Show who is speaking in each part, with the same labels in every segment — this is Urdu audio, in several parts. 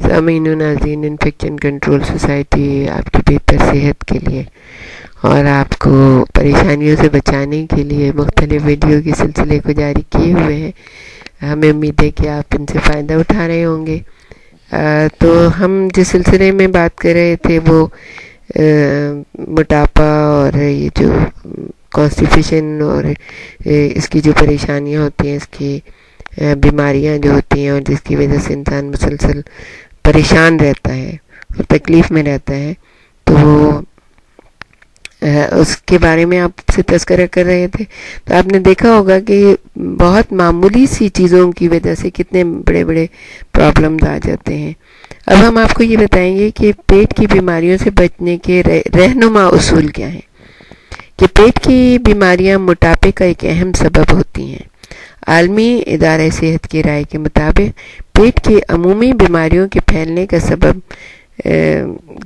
Speaker 1: سامعین و ناظرین، انفیکشن کنٹرول سوسائٹی آپ کی بہتر صحت کے لیے اور آپ کو پریشانیوں سے بچانے کے لیے مختلف ویڈیو کے سلسلے کو جاری کیے ہوئے ہیں. ہمیں امید ہے کہ آپ ان سے فائدہ اٹھا رہے ہوں گے. تو ہم جس سلسلے میں بات کر رہے تھے وہ موٹاپا اور یہ جو کانسٹیپیشن اور اس کی جو پریشانیاں ہوتی ہیں، اس کی بیماریاں جو ہوتی ہیں اور جس کی وجہ سے انسان مسلسل پریشان رہتا ہے اور تکلیف میں رہتا ہے، تو اس کے بارے میں آپ سے تذکرہ کر رہے تھے. تو آپ نے دیکھا ہوگا کہ بہت معمولی سی چیزوں کی وجہ سے کتنے بڑے بڑے پرابلمز آ جاتے ہیں. اب ہم آپ کو یہ بتائیں گے کہ پیٹ کی بیماریوں سے بچنے کے رہنما اصول کیا ہیں. کہ پیٹ کی بیماریاں موٹاپے کا ایک اہم سبب ہوتی ہیں. عالمی ادارہ صحت کی رائے کے مطابق پیٹ کی عمومی بیماریوں کے پھیلنے کا سبب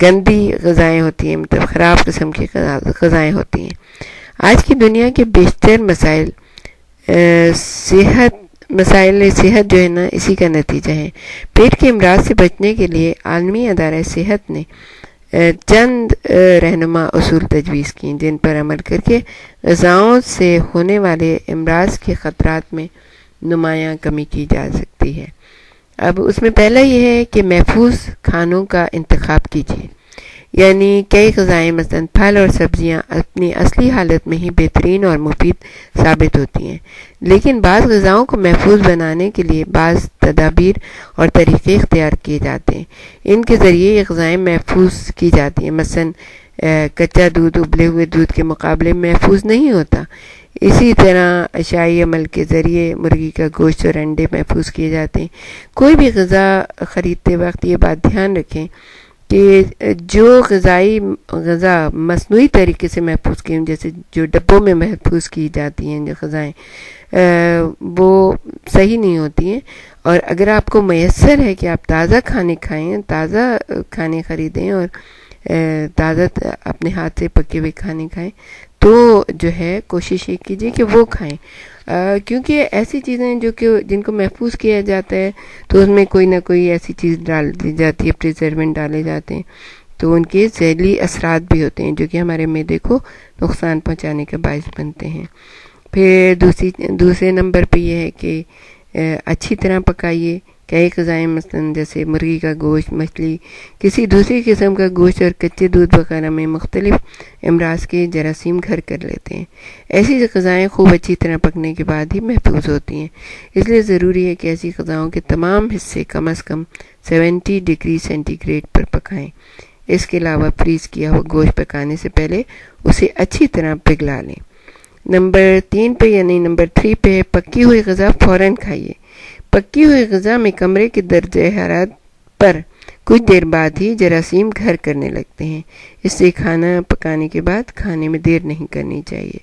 Speaker 1: گندی غذائیں ہوتی ہیں، مطلب خراب قسم کی غذائیں ہوتی ہیں. آج کی دنیا کے بیشتر مسائل صحت جو ہے نا، اسی کا نتیجہ ہے. پیٹ کے امراض سے بچنے کے لیے عالمی ادارہ صحت نے چند رہنما اصول تجویز کیں، جن پر عمل کر کے غذاؤں سے ہونے والے امراض کے خطرات میں نمایاں کمی کی جا سکتی ہے. اب اس میں پہلا یہ ہے کہ محفوظ کھانوں کا انتخاب کیجیے. یعنی کئی غذائیں مثلاً پھل اور سبزیاں اپنی اصلی حالت میں ہی بہترین اور مفید ثابت ہوتی ہیں، لیکن بعض غذاؤں کو محفوظ بنانے کے لیے بعض تدابیر اور طریقے اختیار کیے جاتے ہیں. ان کے ذریعے یہ غذائیں محفوظ کی جاتی ہیں. مثلاً کچا دودھ ابلے ہوئے دودھ کے مقابلے میں محفوظ نہیں ہوتا. اسی طرح اشعاعی عمل کے ذریعے مرغی کا گوشت اور انڈے محفوظ کیے جاتے ہیں. کوئی بھی غذا خریدتے وقت یہ بات دھیان رکھیں کہ جو غذا مصنوعی طریقے سے محفوظ کی، جیسے جو ڈبوں میں محفوظ کی جاتی ہیں جو غذائیں، وہ صحیح نہیں ہوتی ہیں. اور اگر آپ کو میسر ہے کہ آپ تازہ کھانے کھائیں، تازہ کھانے خریدیں اور تازہ اپنے ہاتھ سے پکے ہوئے کھانے کھائیں، تو جو ہے کوشش یہ کیجیے کہ وہ کھائیں. کیونکہ ایسی چیزیں جو کہ جن کو محفوظ کیا جاتا ہے تو اس میں کوئی نہ کوئی ایسی چیز ڈال دی جاتی ہے، پریزروینٹ ڈالے جاتے ہیں، تو ان کے ذیلی اثرات بھی ہوتے ہیں جو کہ ہمارے معدے کو نقصان پہنچانے کا باعث بنتے ہیں. پھر دوسرے نمبر پہ یہ ہے کہ اچھی طرح پکائیے. کئی غذائیں مثلاً جیسے مرغی کا گوشت، مچھلی، کسی دوسری قسم کا گوشت اور کچے دودھ وغیرہ میں مختلف امراض کے جراثیم گھر کر لیتے ہیں. ایسی غذائیں خوب اچھی طرح پکنے کے بعد ہی محفوظ ہوتی ہیں. اس لیے ضروری ہے کہ ایسی غذاؤں کے تمام حصے کم از کم 70 ڈگری سینٹی گریڈ پر پکائیں. اس کے علاوہ فریز کیا ہوا گوشت پکانے سے پہلے اسے اچھی طرح پگھلا لیں. نمبر 3 پہ یعنی نمبر 3 پہ پکی ہوئی غذا فوراً کھائیے. پکی ہوئی غذا میں کمرے کے درجہ حرارت پر کچھ دیر بعد ہی جراثیم گھر کرنے لگتے ہیں. اس سے کھانا پکانے کے بعد کھانے میں دیر نہیں کرنی چاہیے.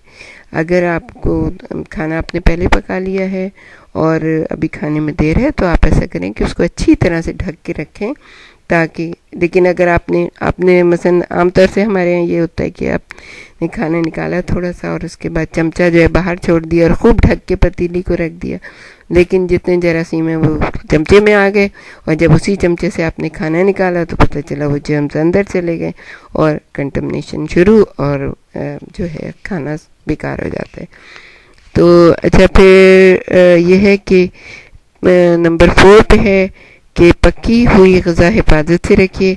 Speaker 1: اگر آپ کو کھانا آپ نے پہلے پکا لیا ہے اور ابھی کھانے میں دیر ہے تو آپ ایسا کریں کہ اس کو اچھی طرح سے ڈھک کے رکھیں تاکہ، لیکن اگر آپ نے مثلا عام طور سے ہمارے یہاں یہ ہوتا ہے کہ آپ نے کھانا نکالا تھوڑا سا اور اس کے بعد چمچہ جو ہے باہر چھوڑ دیا اور خوب ڈھک کے پتیلی کو رکھ دیا، لیکن جتنے جراثیم ہیں وہ چمچے میں آ گئے اور جب اسی چمچے سے آپ نے کھانا نکالا تو پتہ چلا وہ جرمز اندر چلے گئے اور کنٹمنیشن شروع اور جو ہے کھانا بیکار ہو جاتا ہے. تو اچھا، پھر یہ ہے کہ نمبر 4 پہ ہے کہ پکی ہوئی غذا حفاظت سے رکھیے.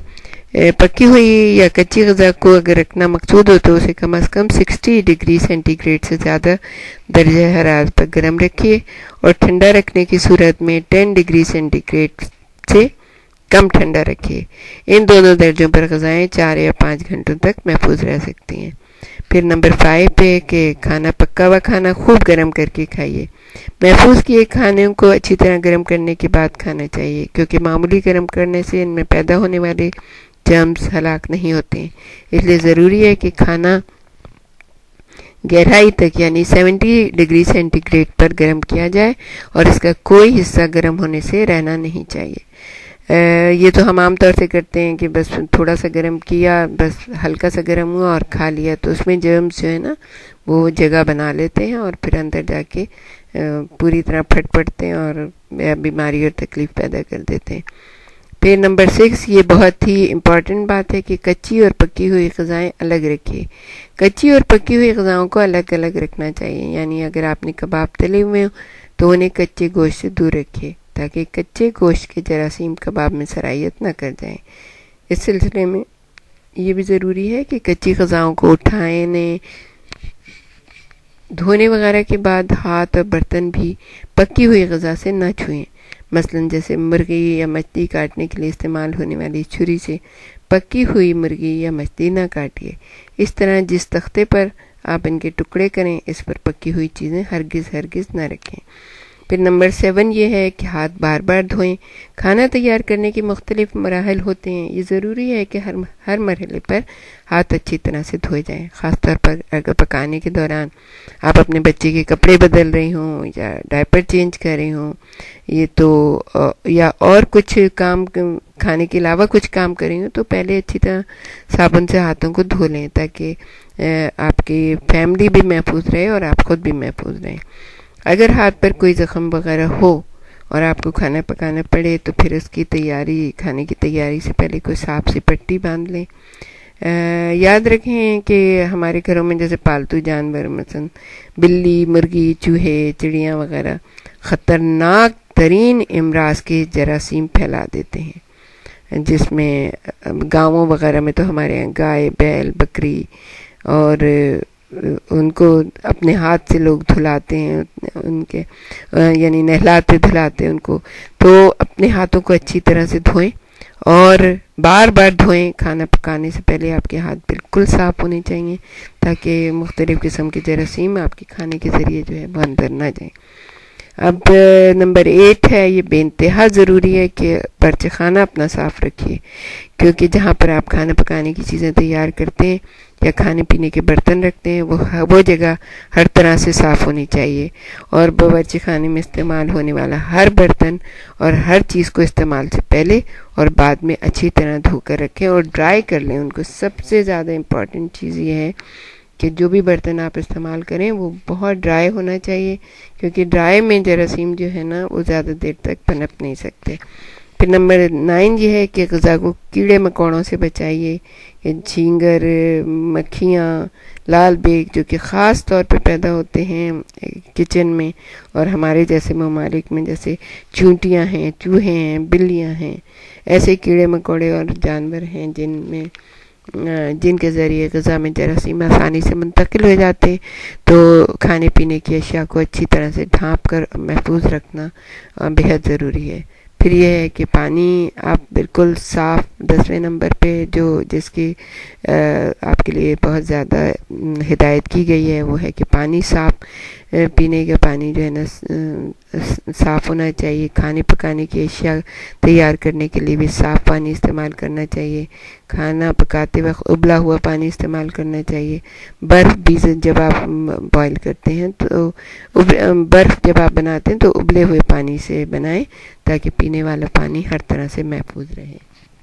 Speaker 1: پکی ہوئی یا کچی غذا کو اگر رکھنا مقصود ہو تو اسے کم از کم 60 ڈگری سینٹی گریڈ سے زیادہ درجہ حرارت پر گرم رکھیے اور ٹھنڈا رکھنے کی صورت میں 10 ڈگری سینٹی گریڈ سے کم ٹھنڈا رکھیے. ان دونوں درجوں پر غذائیں 4 یا 5 گھنٹوں تک محفوظ رہ سکتی ہیں. پھر نمبر 5 پہ کہ پکا ہوا کھانا خوب گرم کر کے کھائیے. محفوظ کیے کھانے کو اچھی طرح گرم کرنے کے بعد کھانا چاہیے، کیونکہ معمولی گرم کرنے سے ان میں پیدا ہونے والے جرمز ہلاک نہیں ہوتے ہیں. اس لیے ضروری ہے کہ کھانا گہرائی تک یعنی 70 ڈگری سینٹی گریڈ پر گرم کیا جائے اور اس کا کوئی حصہ گرم ہونے سے رہنا نہیں چاہیے. یہ تو ہم عام طور سے کرتے ہیں کہ بس تھوڑا سا گرم کیا، بس ہلکا سا گرم ہوا اور کھا لیا، تو اس میں جرمز جو ہے نا وہ جگہ بنا لیتے ہیں اور پھر اندر جا کے پوری طرح پھٹ پڑتے ہیں اور بیماری اور تکلیف پیدا کر دیتے ہیں. پھر نمبر 6، یہ بہت ہی امپورٹنٹ بات ہے کہ کچی اور پکی ہوئی غذائیں الگ رکھیے. کچی اور پکی ہوئی غذاؤں کو الگ الگ رکھنا چاہیے. یعنی اگر آپ نے کباب تلے ہوئے ہوں تو انہیں کچے گوشت سے دور رکھیے تاکہ کچے گوشت کے جراثیم کباب میں سرایت نہ کر جائیں. اس سلسلے میں یہ بھی ضروری ہے کہ کچی غذاؤں کو اٹھائیں نہیں. دھونے وغیرہ کے بعد ہاتھ اور برتن بھی پکی ہوئی غذا سے نہ چھوئیں. مثلا جیسے مرغی یا مچھلی کاٹنے کے لیے استعمال ہونے والی چھری سے پکی ہوئی مرغی یا مچھلی نہ کاٹیے. اس طرح جس تختے پر آپ ان کے ٹکڑے کریں اس پر پکی ہوئی چیزیں ہرگز نہ رکھیں. پھر نمبر 7 یہ ہے کہ ہاتھ بار بار دھوئیں. کھانا تیار کرنے کے مختلف مراحل ہوتے ہیں. یہ ضروری ہے کہ ہر مرحلے پر ہاتھ اچھی طرح سے دھوئے جائیں. خاص طور پر اگر پکانے کے دوران آپ اپنے بچے کے کپڑے بدل رہی ہوں یا ڈائپر چینج کر رہی ہوں یا اور کچھ کام کھانے کے علاوہ کچھ کام کر رہی ہوں تو پہلے اچھی طرح صابن سے ہاتھوں کو دھو لیں تاکہ آپ کی فیملی بھی محفوظ رہے اور آپ خود بھی محفوظ رہیں. اگر ہاتھ پر کوئی زخم وغیرہ ہو اور آپ کو کھانا پکانا پڑے تو پھر اس کی کھانے کی تیاری سے پہلے کوئی صاف سی پٹی باندھ لیں. یاد رکھیں کہ ہمارے گھروں میں جیسے پالتو جانور مثلا بلی، مرغی، چوہے، چڑیاں وغیرہ خطرناک ترین امراض کے جراثیم پھیلا دیتے ہیں، جس میں گاؤں وغیرہ میں تو ہمارے یہاں گائے، بیل، بکری اور ان کو اپنے ہاتھ سے لوگ دھلاتے ہیں، ان کے یعنی نہلاتے دھلاتے ان کو. تو اپنے ہاتھوں کو اچھی طرح سے دھوئیں اور بار بار دھوئیں. کھانا پکانے سے پہلے آپ کے ہاتھ بالکل صاف ہونے چاہیے تاکہ مختلف قسم کے جراثیم آپ کے کھانے کے ذریعے جو ہے وہ اندر نہ جائیں. اب نمبر 8 ہے، یہ بے انتہا ضروری ہے کہ برچہ خانہ اپنا صاف رکھیے، کیونکہ جہاں پر آپ کھانا پکانے کی چیزیں تیار کرتے ہیں یا کھانے پینے کے برتن رکھتے ہیں وہ جگہ ہر طرح سے صاف ہونی چاہیے. اور باورچی خانے میں استعمال ہونے والا ہر برتن اور ہر چیز کو استعمال سے پہلے اور بعد میں اچھی طرح دھو کر رکھیں اور ڈرائی کر لیں ان کو. سب سے زیادہ امپورٹنٹ چیز یہ ہے کہ جو بھی برتن آپ استعمال کریں وہ بہت ڈرائی ہونا چاہیے، کیونکہ ڈرائی میں جراثیم جو ہے نا وہ زیادہ دیر تک پنپ نہیں سکتے. پھر نمبر 9 یہ ہے کہ غذا کو کیڑے مکوڑوں سے بچائیے. جھینگر، مکھیاں، لال بیگ جو کہ خاص طور پہ پیدا ہوتے ہیں کچن میں، اور ہمارے جیسے ممالک میں جیسے چونٹیاں ہیں، چوہے ہیں، بلیاں ہیں، ایسے کیڑے مکوڑے اور جانور ہیں جن کے ذریعے غذا میں جراثیم آسانی سے منتقل ہو جاتے ہیں. تو کھانے پینے کی اشیاء کو اچھی طرح سے ڈھانپ کر محفوظ رکھنا بہت ضروری ہے. پھر یہ ہے کہ پانی آپ بالکل صاف 10ویں نمبر پہ جس کی آپ کے لیے بہت زیادہ ہدایت کی گئی ہے وہ ہے کہ پانی صاف، پینے کا پانی جو ہے نا صاف ہونا چاہیے. کھانے پکانے کی اشیاء تیار کرنے کے لیے بھی صاف پانی استعمال کرنا چاہیے. کھانا پکاتے وقت ابلا ہوا پانی استعمال کرنا چاہیے. برف بھی جب آپ بوائل کرتے ہیں تو برف جب آپ بناتے ہیں تو ابلے ہوئے پانی سے بنائیں تاکہ پینے والا پانی ہر طرح سے محفوظ رہے.